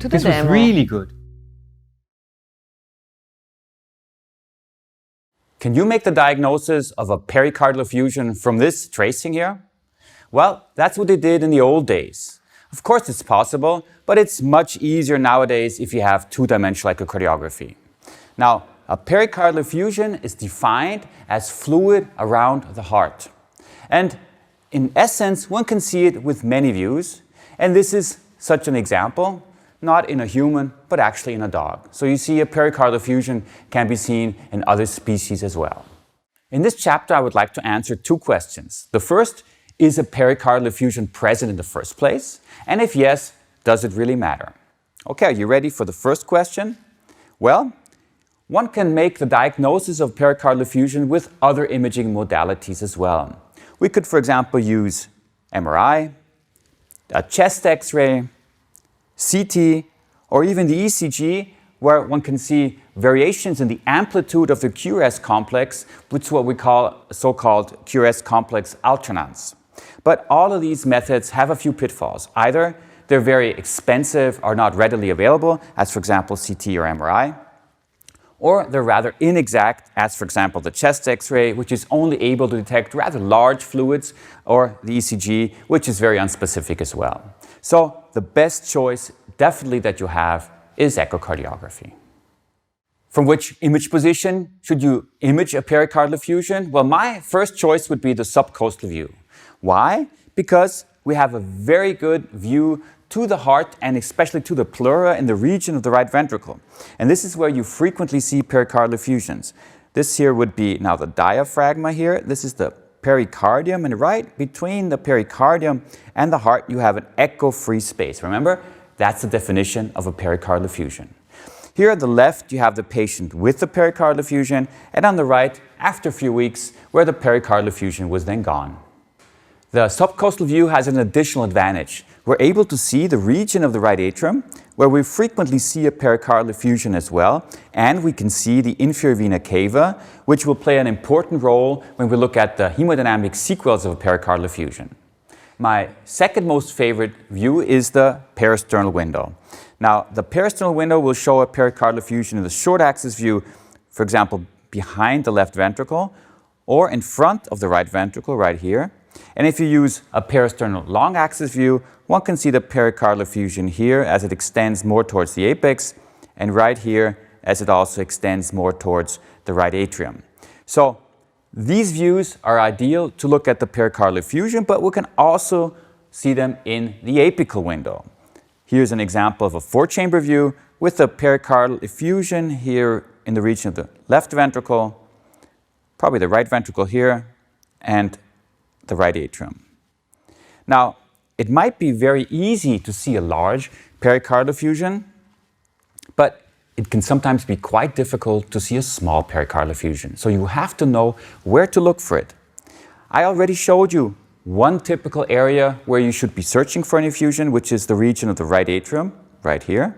to the This demo. was really good. Can you make the diagnosis of a pericardial effusion from this tracing here? Well, that's what they did in the old days. Of course it's possible, but it's much easier nowadays if you have two-dimensional echocardiography. Now, a pericardial effusion is defined as fluid around the heart. And in essence, one can see it with many views, and this is such an example, not in a human, but actually in a dog. So you see a pericardial effusion can be seen in other species as well. In this chapter, I would like to answer two questions. The first, is a pericardial effusion present in the first place? And if yes, does it really matter? Okay, are you ready for the first question? Well, one can make the diagnosis of pericardial effusion with other imaging modalities as well. We could, for example, use MRI, a chest X-ray, CT, or even the ECG, where one can see variations in the amplitude of the QRS complex, which is what we call so-called QRS complex alternance. But all of these methods have a few pitfalls. Either they're very expensive or not readily available, as for example CT or MRI, or they're rather inexact, as for example the chest X-ray, which is only able to detect rather large fluids, or the ECG, which is very unspecific as well. So the best choice definitely that you have is echocardiography. From which image position should you image a pericardial effusion? Well, my first choice would be the subcostal view. Why? Because we have a very good view to the heart and especially to the pleura in the region of the right ventricle. And this is where you frequently see pericardial effusions. This here would be now the diaphragma here. This is the pericardium, and right between the pericardium and the heart you have an echo-free space. Remember, that's the definition of a pericardial effusion. Here on the left you have the patient with the pericardial effusion, and on the right, after a few weeks, where the pericardial effusion was then gone. The subcostal view has an additional advantage. We're able to see the region of the right atrium, where we frequently see a pericardial effusion as well, and we can see the inferior vena cava, which will play an important role when we look at the hemodynamic sequels of a pericardial effusion. My second most favorite view is the peristernal window. Now, the peristernal window will show a pericardial effusion in the short axis view, for example, behind the left ventricle, or in front of the right ventricle, right here. And if you use a peristernal long axis view, one can see the pericardial effusion here as it extends more towards the apex, and right here as it also extends more towards the right atrium. So these views are ideal to look at the pericardial effusion, but we can also see them in the apical window. Here's an example of a four-chamber view with the pericardial effusion here in the region of the left ventricle, probably the right ventricle here, and the right atrium. Now, it might be very easy to see a large pericardial effusion, but it can sometimes be quite difficult to see a small pericardial effusion. So you have to know where to look for it. I already showed you one typical area where you should be searching for an effusion, which is the region of the right atrium, right here.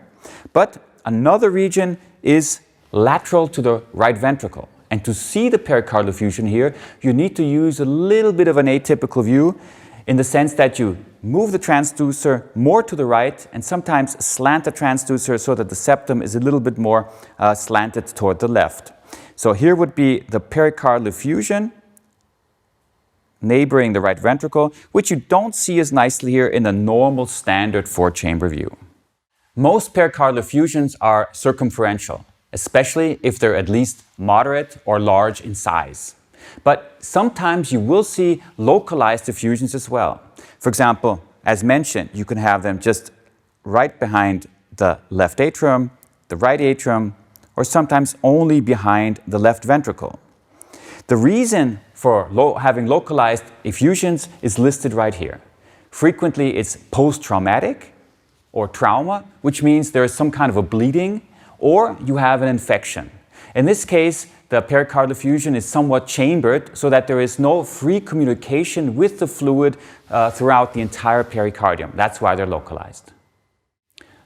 But another region is lateral to the right ventricle. And to see the pericardial effusion here, you need to use a little bit of an atypical view in the sense that you move the transducer more to the right and sometimes slant the transducer so that the septum is a little bit more slanted toward the left. So here would be the pericardial effusion neighboring the right ventricle, which you don't see as nicely here in a normal standard four-chamber view. Most pericardial effusions are circumferential, especially if they're at least moderate or large in size. But sometimes you will see localized effusions as well. For example, as mentioned, you can have them just right behind the left atrium, the right atrium, or sometimes only behind the left ventricle. The reason for having localized effusions is listed right here. Frequently it's post-traumatic or trauma, which means there is some kind of a bleeding, or you have an infection. In this case, the pericardial effusion is somewhat chambered so that there is no free communication with the fluid throughout the entire pericardium. That's why they're localized.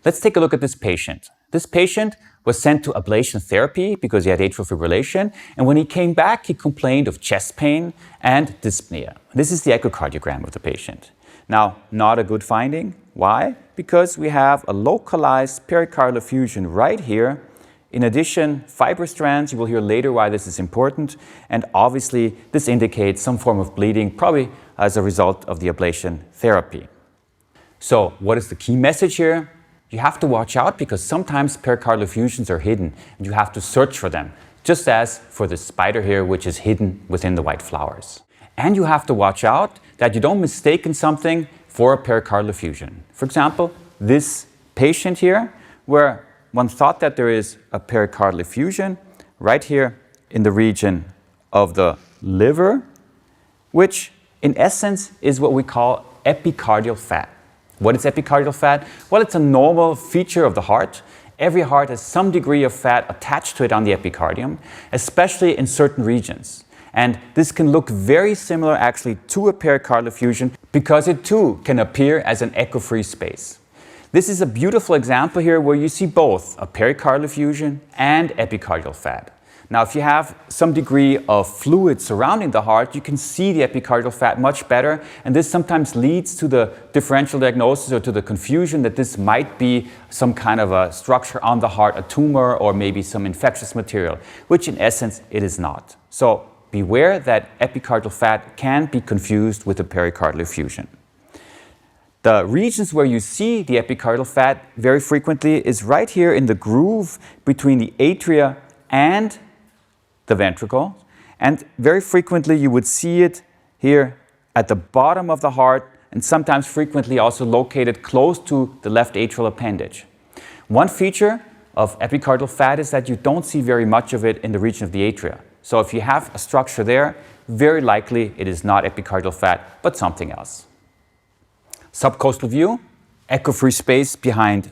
Let's take a look at this patient. This patient was sent to ablation therapy because he had atrial fibrillation, and when he came back, he complained of chest pain and dyspnea. This is the echocardiogram of the patient. Now, not a good finding. Why? Because we have a localized pericardial effusion right here. In addition, fiber strands, you will hear later why this is important, and obviously this indicates some form of bleeding, probably as a result of the ablation therapy. So what is the key message here? You have to watch out because sometimes pericardial effusions are hidden and you have to search for them, just as for the spider here, which is hidden within the white flowers. And you have to watch out that you don't mistake something for a pericardial effusion. For example, this patient here, where one thought that there is a pericardial effusion right here in the region of the liver, which in essence is what we call epicardial fat. What is epicardial fat? Well, it's a normal feature of the heart. Every heart has some degree of fat attached to it on the epicardium, especially in certain regions. And this can look very similar actually to a pericardial effusion because it too can appear as an echo-free space. This is a beautiful example here where you see both a pericardial effusion and epicardial fat. Now, if you have some degree of fluid surrounding the heart, you can see the epicardial fat much better, and this sometimes leads to the differential diagnosis or to the confusion that this might be some kind of a structure on the heart, a tumor, or maybe some infectious material, which in essence it is not. So beware that epicardial fat can be confused with a pericardial effusion. The regions where you see the epicardial fat very frequently is right here in the groove between the atria and the ventricle, and very frequently you would see it here at the bottom of the heart and sometimes frequently also located close to the left atrial appendage. One feature of epicardial fat is that you don't see very much of it in the region of the atria. So if you have a structure there, very likely it is not epicardial fat, but something else. Subcostal view, echo-free space behind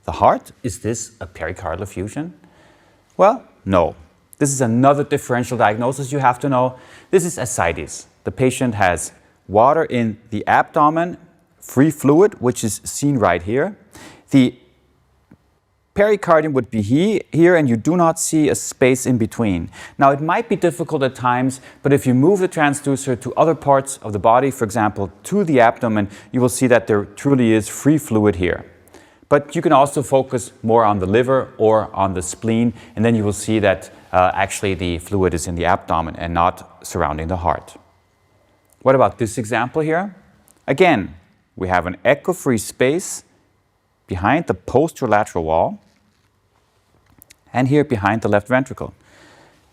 the heart. Is this a pericardial effusion? Well, no. This is another differential diagnosis you have to know. This is ascites. The patient has water in the abdomen, free fluid, which is seen right here. The pericardium would be here, and you do not see a space in between. Now, it might be difficult at times, but if you move the transducer to other parts of the body, for example, to the abdomen, you will see that there truly is free fluid here. But you can also focus more on the liver or on the spleen, and then you will see that actually the fluid is in the abdomen and not surrounding the heart. What about this example here? Again, we have an echo-free space behind the posterolateral wall and here behind the left ventricle.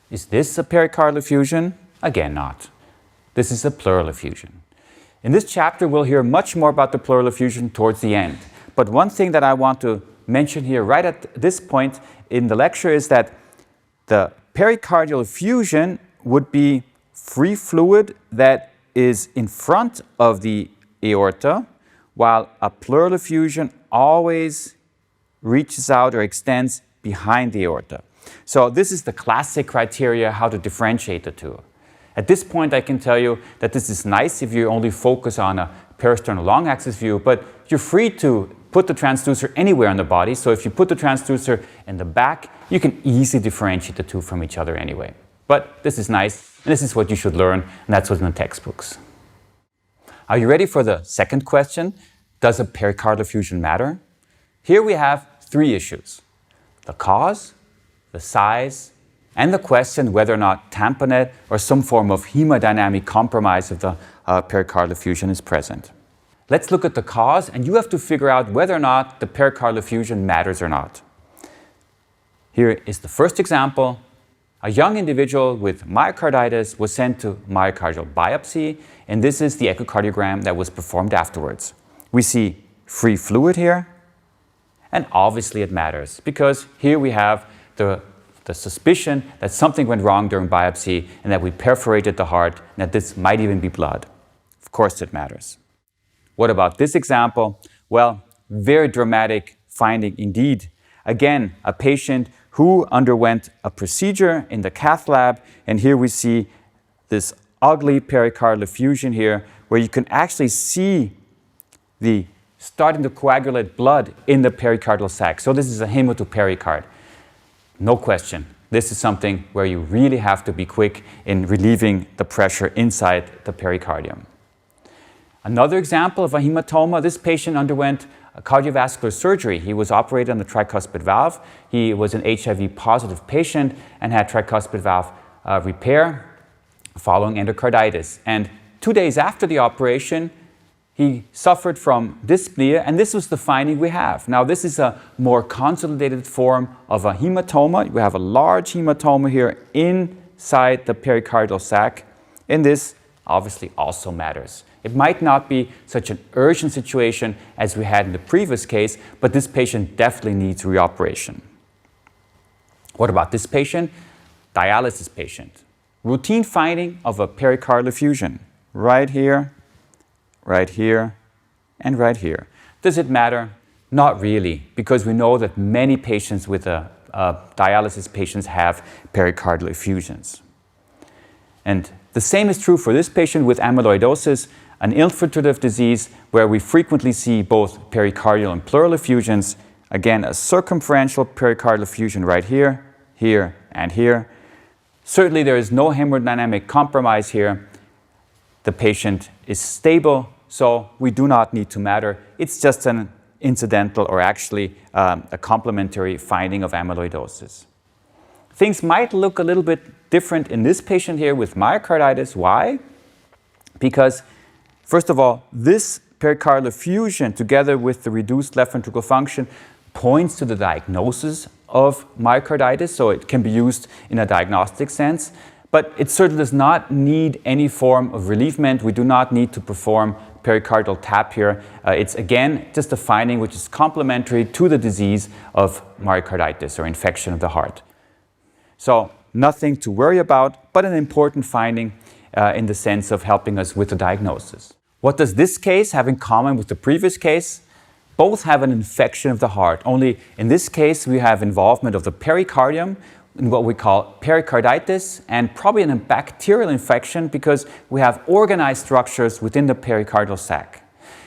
Is this a pericardial effusion? Again, not. This is a pleural effusion. In this chapter, we'll hear much more about the pleural effusion towards the end. But one thing that I want to mention here right at this point in the lecture is that the pericardial effusion would be free fluid that is in front of the aorta, while a pleural effusion always reaches out or extends behind the aorta. So this is the classic criteria how to differentiate the two. At this point, I can tell you that this is nice if you only focus on a peristernal long axis view, but you're free to put the transducer anywhere on the body. So if you put the transducer in the back, you can easily differentiate the two from each other anyway. But this is nice, and this is what you should learn, and that's what's in the textbooks. Are you ready for the second question? Does a pericardial effusion matter? Here we have three issues: the cause, the size, and the question whether or not tamponade or some form of hemodynamic compromise of the pericardial effusion is present. Let's look at the cause, and you have to figure out whether or not the pericardial effusion matters or not. Here is the first example. A young individual with myocarditis was sent to myocardial biopsy, and this is the echocardiogram that was performed afterwards. We see free fluid here, and obviously it matters because here we have the suspicion that something went wrong during biopsy and that we perforated the heart and that this might even be blood. Of course it matters. What about this example? Well, very dramatic finding indeed. Again, a patient who underwent a procedure in the cath lab, and here we see this ugly pericardial effusion here where you can actually see the starting to coagulate blood in the pericardial sac. So this is a hematopericard. No question. This is something where you really have to be quick in relieving the pressure inside the pericardium. Another example of a hematoma, this patient underwent a cardiovascular surgery. He was operated on the tricuspid valve. He was an HIV positive patient and had tricuspid valve repair following endocarditis. And 2 days after the operation, he suffered from dyspnea, and this was the finding we have. Now, this is a more consolidated form of a hematoma. We have a large hematoma here inside the pericardial sac, and this obviously also matters. It might not be such an urgent situation as we had in the previous case, but this patient definitely needs reoperation. What about this patient? Dialysis patient. Routine finding of a pericardial effusion right here, and right here. Does it matter? Not really, because we know that many patients with dialysis patients have pericardial effusions. And the same is true for this patient with amyloidosis, an infiltrative disease where we frequently see both pericardial and pleural effusions. Again, a circumferential pericardial effusion right here, here, and here. Certainly there is no hemodynamic compromise here. The patient is stable, so we do not need to matter. It's just an incidental or actually a complementary finding of amyloidosis. Things might look a little bit different in this patient here with myocarditis. Why? Because, first of all, this pericardial effusion together with the reduced left ventricular function points to the diagnosis of myocarditis, so it can be used in a diagnostic sense. But it certainly does not need any form of relievement. We do not need to perform pericardial tap here. It's again just a finding which is complementary to the disease of myocarditis or infection of the heart. So nothing to worry about, but an important finding in the sense of helping us with the diagnosis. What does this case have in common with the previous case? Both have an infection of the heart, only in this case we have involvement of the pericardium in what we call pericarditis and probably a bacterial infection because we have organized structures within the pericardial sac.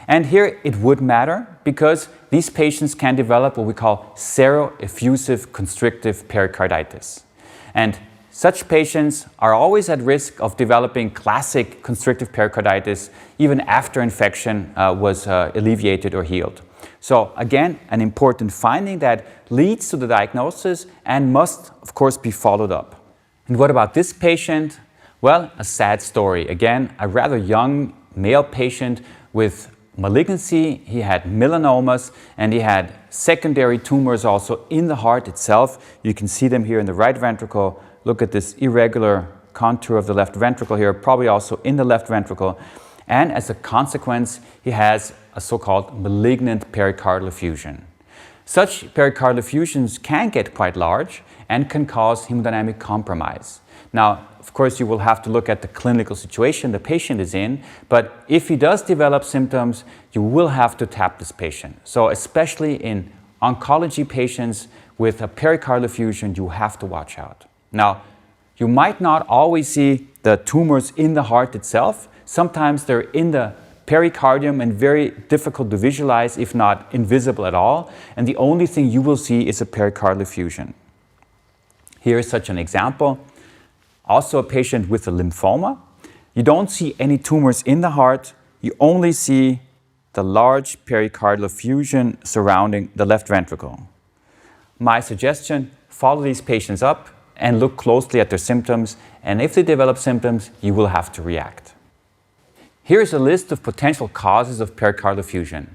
And here it would matter because these patients can develop what we call seroeffusive constrictive pericarditis. And such patients are always at risk of developing classic constrictive pericarditis even after infection was alleviated or healed. So again, an important finding that leads to the diagnosis and must, of course, be followed up. And what about this patient? Well, a sad story. Again, a rather young male patient with malignancy. He had melanomas and he had secondary tumors also in the heart itself. You can see them here in the right ventricle. Look at this irregular contour of the left ventricle here, probably also in the left ventricle. And as a consequence, he has a so-called malignant pericardial effusion. Such pericardial effusions can get quite large and can cause hemodynamic compromise. Now, of course, you will have to look at the clinical situation the patient is in, but if he does develop symptoms, you will have to tap this patient. So especially in oncology patients with a pericardial effusion, you have to watch out. Now, you might not always see the tumors in the heart itself. Sometimes they're in the pericardium and very difficult to visualize, if not invisible at all. And the only thing you will see is a pericardial effusion. Here is such an example. Also a patient with a lymphoma. You don't see any tumors in the heart. You only see the large pericardial effusion surrounding the left ventricle. My suggestion, follow these patients up and look closely at their symptoms. And if they develop symptoms, you will have to react. Here's a list of potential causes of pericardial effusion.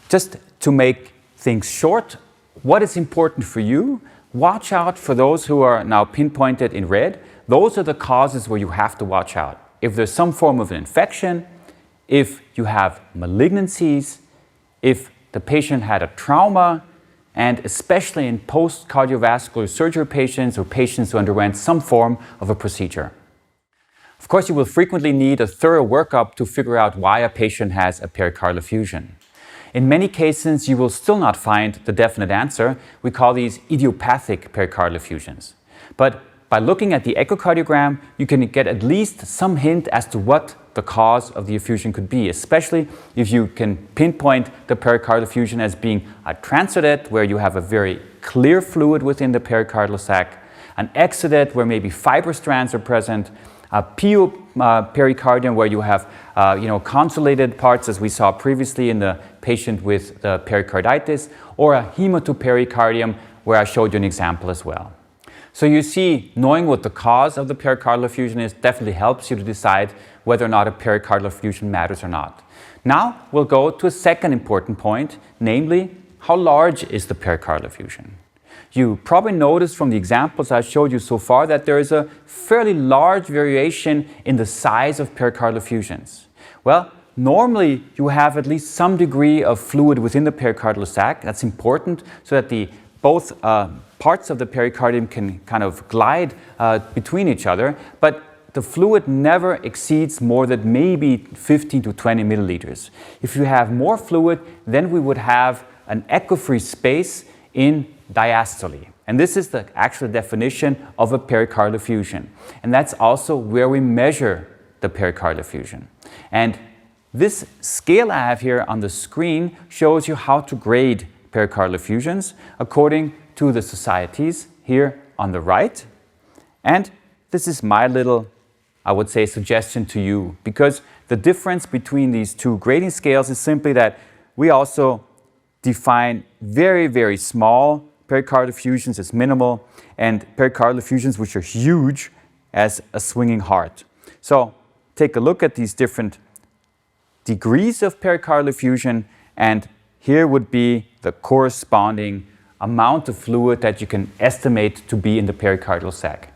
Just to make things short, what is important for you? Watch out for those who are now pinpointed in red. Those are the causes where you have to watch out. If there's some form of an infection, if you have malignancies, if the patient had a trauma, and especially in post-cardiovascular surgery patients or patients who underwent some form of a procedure. Of course, you will frequently need a thorough workup to figure out why a patient has a pericardial effusion. In many cases, you will still not find the definite answer. We call these idiopathic pericardial effusions. But by looking at the echocardiogram, you can get at least some hint as to what the cause of the effusion could be, especially if you can pinpoint the pericardial effusion as being a transudate, where you have a very clear fluid within the pericardial sac, an exudate, where maybe fiber strands are present, a pericardium where you have consolidated parts, as we saw previously in the patient with the pericarditis, or a hematopericardium where I showed you an example as well. So you see, knowing what the cause of the pericardial effusion is definitely helps you to decide whether or not a pericardial effusion matters or not. Now we'll go to a second important point, namely, how large is the pericardial effusion? You probably noticed from the examples I showed you so far that there is a fairly large variation in the size of pericardial effusions. Well, normally you have at least some degree of fluid within the pericardial sac. That's important so that both parts of the pericardium can kind of glide between each other, but the fluid never exceeds more than maybe 15 to 20 milliliters. If you have more fluid, then we would have an echo-free space in diastole. And this is the actual definition of a pericardial effusion. And that's also where we measure the pericardial effusion. And this scale I have here on the screen shows you how to grade pericardial effusions according to the societies here on the right. And this is my little, I would say, suggestion to you, because the difference between these two grading scales is simply that we also define very, very small pericardial effusions as minimal and pericardial effusions which are huge as a swinging heart. So take a look at these different degrees of pericardial effusion, and here would be the corresponding amount of fluid that you can estimate to be in the pericardial sac.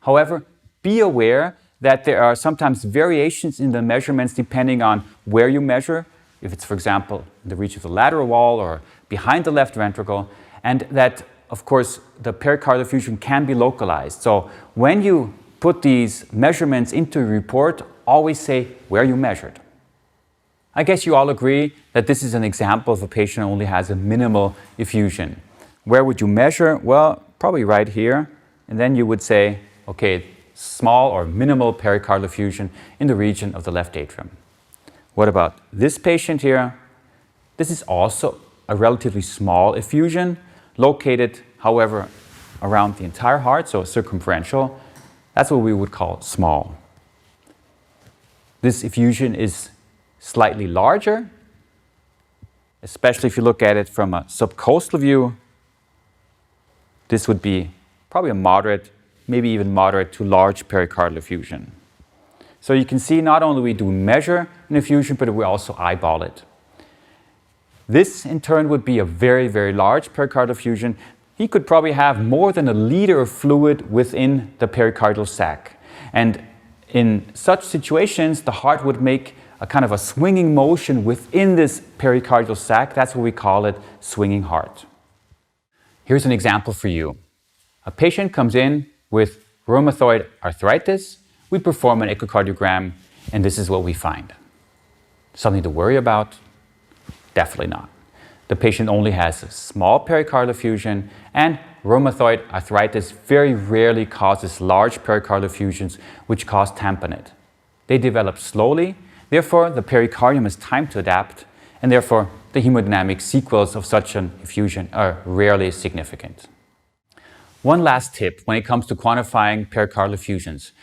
However, be aware that there are sometimes variations in the measurements depending on where you measure, if it's, for example, in the reach of the lateral wall or behind the left ventricle, and that, of course, the pericardial effusion can be localized. So when you put these measurements into a report, always say where you measured. I guess you all agree that this is an example of a patient who only has a minimal effusion. Where would you measure? Well, probably right here. And then you would say, okay, small or minimal pericardial effusion in the region of the left atrium. What about this patient here? This is also a relatively small effusion, located, however, around the entire heart, so circumferential. That's what we would call small. This effusion is slightly larger, especially if you look at it from a subcostal view. This would be probably a moderate, maybe even moderate to large pericardial effusion. So you can see not only we do measure an effusion, but we also eyeball it. This in turn would be a very, very large pericardial effusion. He could probably have more than a liter of fluid within the pericardial sac. And in such situations, the heart would make a kind of a swinging motion within this pericardial sac. That's what we call it, swinging heart. Here's an example for you. A patient comes in with rheumatoid arthritis. We perform an echocardiogram, and this is what we find. Something to worry about? Definitely not. The patient only has a small pericardial effusion, and rheumatoid arthritis very rarely causes large pericardial effusions which cause tamponade. They develop slowly, therefore the pericardium has time to adapt, and therefore the hemodynamic sequels of such an effusion are rarely significant. One last tip when it comes to quantifying pericardial effusions.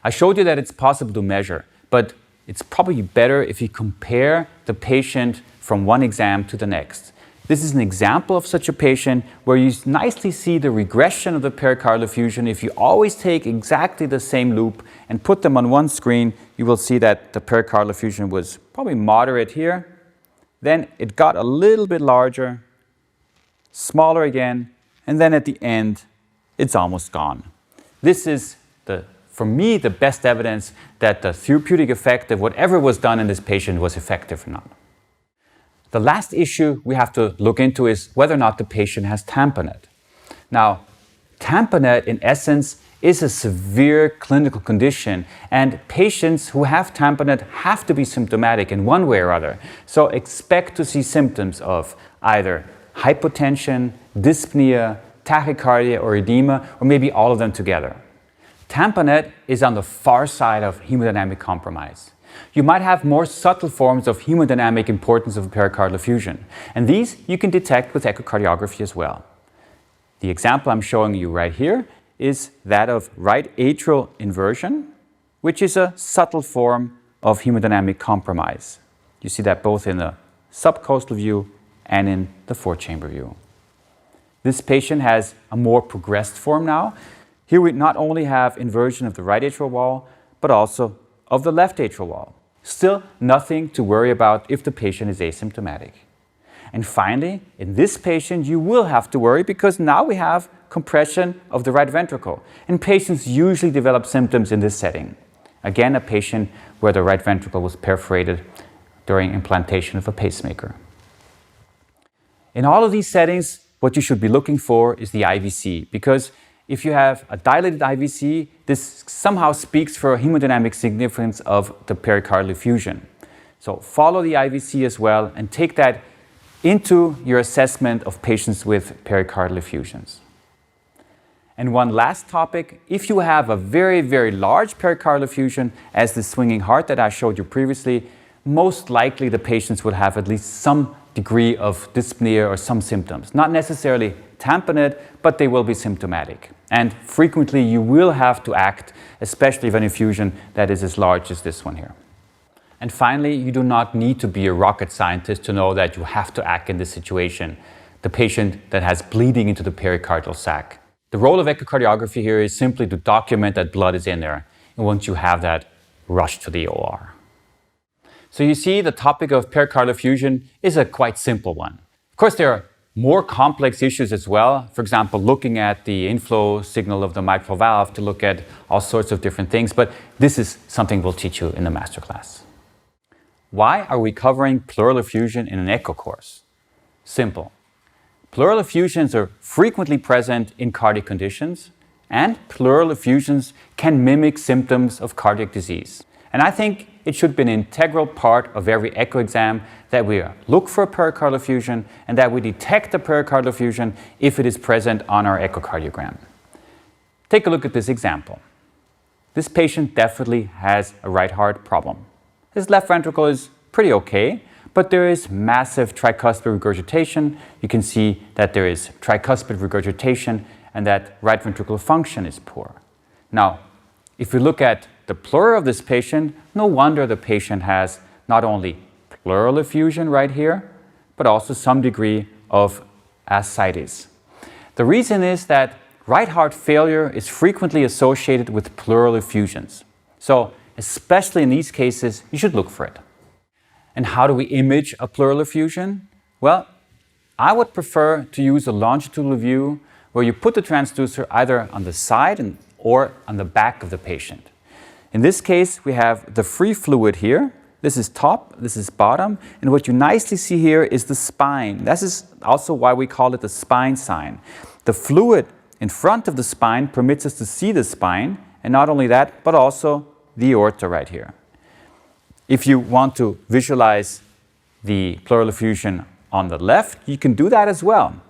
I showed you that it's possible to measure, but it's probably better if you compare the patient from one exam to the next. This is an example of such a patient where you nicely see the regression of the pericardial effusion. If you always take exactly the same loop and put them on one screen, you will see that the pericardial effusion was probably moderate here. Then it got a little bit larger, smaller again, and then at the end, it's almost gone. This is, for me, the best evidence that the therapeutic effect of whatever was done in this patient was effective or not. The last issue we have to look into is whether or not the patient has tamponade. Now, tamponade in essence is a severe clinical condition, and patients who have tamponade have to be symptomatic in one way or other. So expect to see symptoms of either hypotension, dyspnea, tachycardia or edema, or maybe all of them together. Tamponade is on the far side of hemodynamic compromise. You might have more subtle forms of hemodynamic importance of pericardial effusion, and these you can detect with echocardiography as well. The example I'm showing you right here is that of right atrial inversion, which is a subtle form of hemodynamic compromise. You see that both in the subcostal view and in the four-chamber view. This patient has a more progressed form now. Here we not only have inversion of the right atrial wall, but also of the left atrial wall. Still nothing to worry about if the patient is asymptomatic. And finally, in this patient, you will have to worry because now we have compression of the right ventricle. And patients usually develop symptoms in this setting. Again, a patient where the right ventricle was perforated during implantation of a pacemaker. In all of these settings, what you should be looking for is the IVC, because if you have a dilated IVC, this somehow speaks for a hemodynamic significance of the pericardial effusion. So follow the IVC as well and take that into your assessment of patients with pericardial effusions. And one last topic, if you have a very, very large pericardial effusion, as the swinging heart that I showed you previously, most likely the patients would have at least some degree of dyspnea or some symptoms. Not necessarily tamponade, but they will be symptomatic. And frequently you will have to act, especially if an effusion that is as large as this one here. And finally, you do not need to be a rocket scientist to know that you have to act in this situation, the patient that has bleeding into the pericardial sac. The role of echocardiography here is simply to document that blood is in there. And once you have that, rush to the OR. So you see, the topic of pericardial effusion is a quite simple one. Of course, there are more complex issues as well. For example, looking at the inflow signal of the mitral valve to look at all sorts of different things. But this is something we'll teach you in the masterclass. Why are we covering pleural effusion in an echo course? Simple. Pleural effusions are frequently present in cardiac conditions, and pleural effusions can mimic symptoms of cardiac disease. And I think it should be an integral part of every echo exam that we look for a pericardial effusion and that we detect a pericardial effusion if it is present on our echocardiogram. Take a look at this example. This patient definitely has a right heart problem. His left ventricle is pretty okay, but there is massive tricuspid regurgitation. You can see that there is tricuspid regurgitation and that right ventricular function is poor. Now, if we look at the pleural of this patient, no wonder the patient has not only pleural effusion right here, but also some degree of ascites. The reason is that right heart failure is frequently associated with pleural effusions. So, especially in these cases, you should look for it. And how do we image a pleural effusion? Well, I would prefer to use a longitudinal view where you put the transducer either on the side or on the back of the patient. In this case, we have the free fluid here. This is top, this is bottom, and what you nicely see here is the spine. This is also why we call it the spine sign. The fluid in front of the spine permits us to see the spine, and not only that, but also the aorta right here. If you want to visualize the pleural effusion on the left, you can do that as well.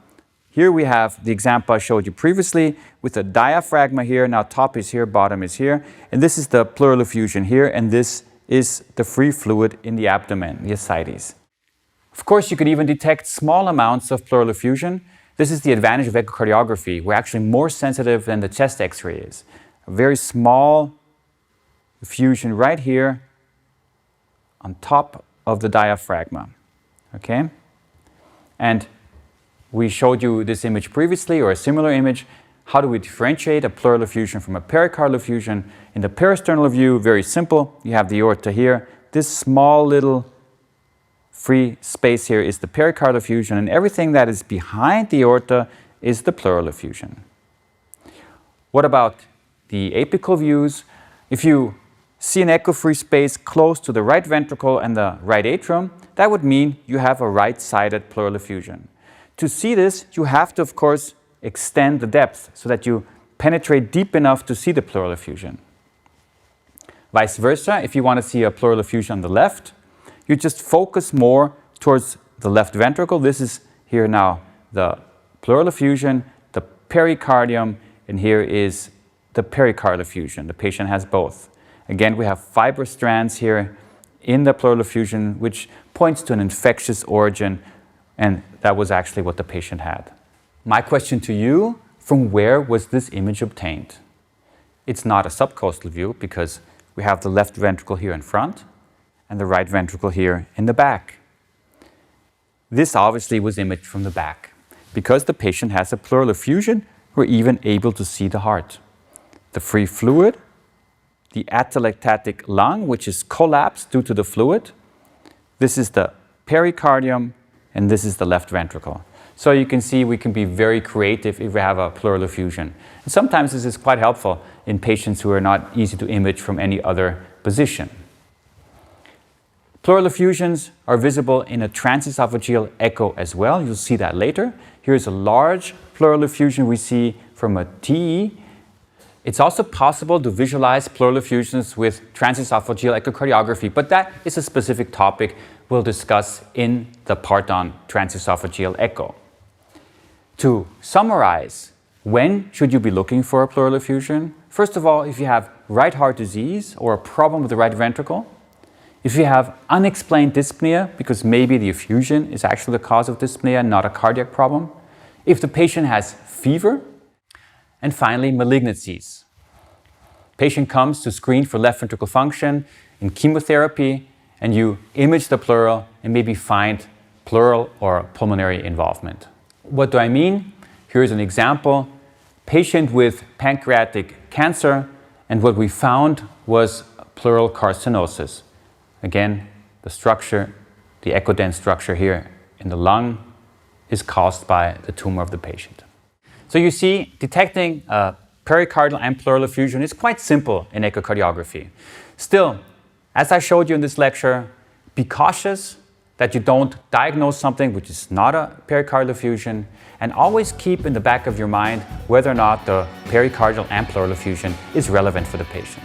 Here we have the example I showed you previously with a diaphragm here. Now top is here, bottom is here. And this is the pleural effusion here, and this is the free fluid in the abdomen, the ascites. Of course, you could even detect small amounts of pleural effusion. This is the advantage of echocardiography. We're actually more sensitive than the chest X-ray is. A very small effusion right here on top of the diaphragm. Okay? And we showed you this image previously, or a similar image. How do we differentiate a pleural effusion from a pericardial effusion? In the peristernal view, very simple. You have the aorta here. This small little free space here is the pericardial effusion, and everything that is behind the aorta is the pleural effusion. What about the apical views? If you see an echo-free space close to the right ventricle and the right atrium, that would mean you have a right-sided pleural effusion. To see this, you have to, of course, extend the depth so that you penetrate deep enough to see the pleural effusion. Vice versa, if you want to see a pleural effusion on the left, you just focus more towards the left ventricle. This is here now the pleural effusion, the pericardium, and here is the pericardial effusion. The patient has both. Again, we have fibrous strands here in the pleural effusion, which points to an infectious origin, and that was actually what the patient had. My question to you, from where was this image obtained? It's not a subcostal view because we have the left ventricle here in front and the right ventricle here in the back. This obviously was imaged from the back. Because the patient has a pleural effusion, we're even able to see the heart. The free fluid, the atelectatic lung, which is collapsed due to the fluid. This is the pericardium, and this is the left ventricle. So you can see we can be very creative if we have a pleural effusion. And sometimes this is quite helpful in patients who are not easy to image from any other position. Pleural effusions are visible in a transesophageal echo as well. You'll see that later. Here's a large pleural effusion we see from a TE. It's also possible to visualize pleural effusions with transesophageal echocardiography, but that is a specific topic we'll discuss in the part on transesophageal echo. To summarize, when should you be looking for a pleural effusion? First of all, if you have right heart disease or a problem with the right ventricle, if you have unexplained dyspnea, because maybe the effusion is actually the cause of dyspnea and not a cardiac problem, if the patient has fever, and finally, malignancies. Patient comes to screen for left ventricle function in chemotherapy, and you image the pleural and maybe find pleural or pulmonary involvement. What do I mean? Here's an example. Patient with pancreatic cancer, and what we found was pleural carcinosis. Again, the structure, the echodense structure here in the lung is caused by the tumor of the patient. So you see, detecting pericardial and pleural effusion is quite simple in echocardiography. Still, as I showed you in this lecture, be cautious that you don't diagnose something which is not a pericardial effusion, and always keep in the back of your mind whether or not the pericardial and pleural effusion is relevant for the patient.